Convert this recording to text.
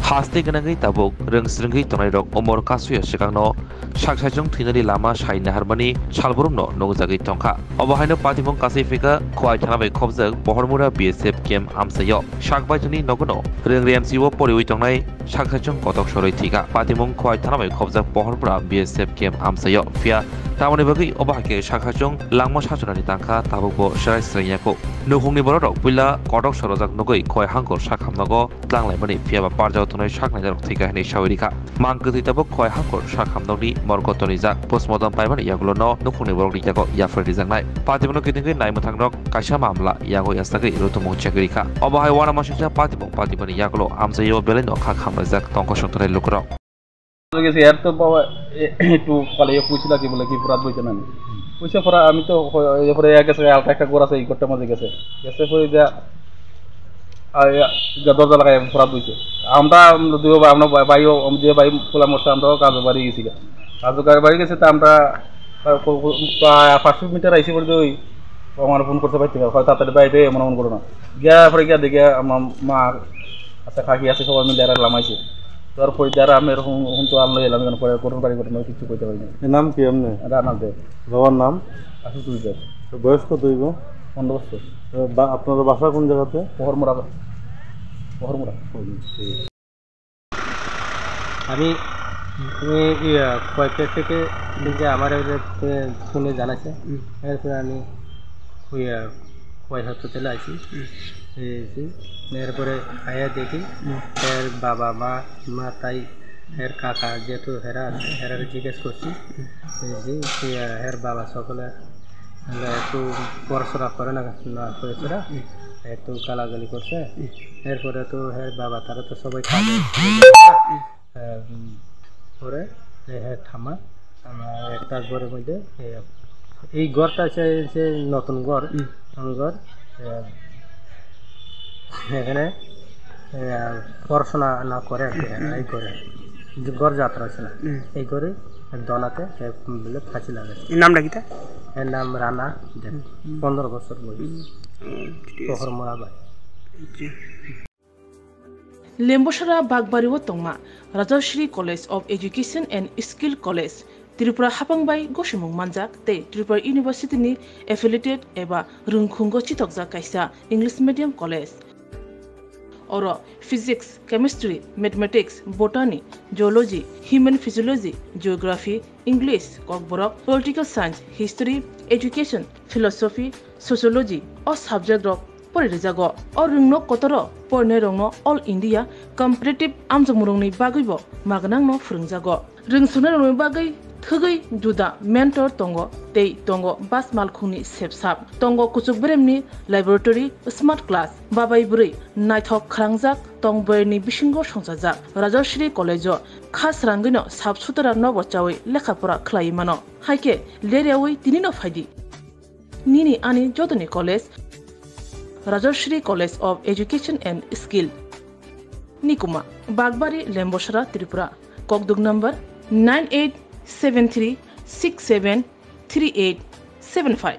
Hasti ganangai tabuk rengsrengai tonai rok omor kasuya sikangno saksajong thinari lama saina harmani salburumno nongjagai tongkha obahaino patimong kasifika khwai thanabai khobjak bohormura BSF camp amsayo sakbaijoni nogono rengremsiwo poriwi tongnai saksajong kotok soroi thika patimong khwai thanabai khobjak bohormura BSF camp amsayo fia tamoni bagi obahake saksajong langmo sajonani tangkha tabukbo serai srainyako nukhungni borok pila kotok sorojak nogoi khwai hangkor sakhamnago tlanglai fiaba parjao tonai saknai jarok thika hini sawirika mangkati tabuk khwai hangkor sakhamnogni morgotoni jak postmortem paimani yagulono nukhungni borokni jago yafredi jangnai patimono kitingai naimutangrok kaisa mamla yago yasagai rutumong chakirika obahai wana masija patimoni yagulo amsayo beleno khakhamrajak tongko songtrai lukrok গেছে এর তো বাবা একটু পালিয়ে পুছিলা কি বলে কি পুরাত বইতে না পুছে পরে আমি তো এরপরে গেছে হালকা একটা গোড়া আছে এই করতে মাঝে গেছে পরে যা দরজা লাগাই পুরাত বইছে আমরা দুই আমরা ভাইও যে ভাই পোলা মরছে আমরাও কাজে বাড়ি গেছি কাজে বাড়ি গেছে তা আমরা প্রায় 500 মিটার আইসি পড়ে ওই আমার ফোন করতে পারছি না হয়তো তাড়াতাড়ি বাইরে এমন মন করো না গিয়া পরে গিয়া দেখে আমার মা আচ্ছা খাকি আছে সবাই মিলে আর লামাইছে তারপরে যারা আমি এরকম তো আনলো এলাম এখানে পরে করুন বাড়ি করতে কিছু করতে পারিনি নাম কি আপনি রানা দে বাবার নাম আসুতুল দে বয়স কত হইব 15 বছর আপনার বাসা কোন জায়গাতে পহরমুরা আমি কয়েকটা থেকে যে আমার শুনে জানাচ্ছে এরপরে আমি কয় হাসপাতালে আছি এরপরে আয়া দেখি এর বাবা মা তাই এর কাকা যেহেতু হেরা আছে হেরার জিজ্ঞেস করছি যে এর বাবা সকলে একটু পড়াশোনা করে না করেছে একটু গালাগালি করছে এরপরে তো হ্যাঁ বাবা তারা তো সবাই কাজে পরে হ্যাঁ থামা একটা ঘরের মধ্যে এই ঘরটা হচ্ছে নতুন ঘর এখানে পড়াশোনা না করে আর কি এই করে ঘর যাত্রা আছে না এই করে দনাতে বলে ফাঁসি লাগাচ্ছে নামটা কি এর নাম রানা 15 বছর বয়স পহরমুরা বাড়ি Lembosara Bagbariwo Tongma, Rajashri College of Education and Skill College, Tripura Hapangbai Goshimung Manjak, Te Tripura University ni affiliated eba Rungkhungo Chitokja Kaisa English Medium College. Oro Physics, Chemistry, Mathematics, Botany, Geology, Human Physiology, Geography, English, Kokborok, Political Science, History, Education, Philosophy, Sociology, or subject of Porizago, or Rungno Kotoro, Pornerongno, All India, Competitive Amzamurungni Bagibo, Maganangno Frungzago. Rungsunaroni Bagi, Tugi, Juda, Mentor Tongo, Tei Tongo, Bas Malkuni Sepsap, Tongo Kusubremni, Laboratory, Smart Class, Babai Buri, Nighthawk Krangzak, Tongberni Bishingo Shonsazak, Rajashri College, Khas Rangino, Subsutara Novochawi, Lekapura Klaimano, Haike, Leriawi, Dinino Fadi. Nini Ani Jodani College, Rajashri College of Education and Skill. Nikuma, Bagbari, Lembosara, Tripura. Kokdug number 9873673875.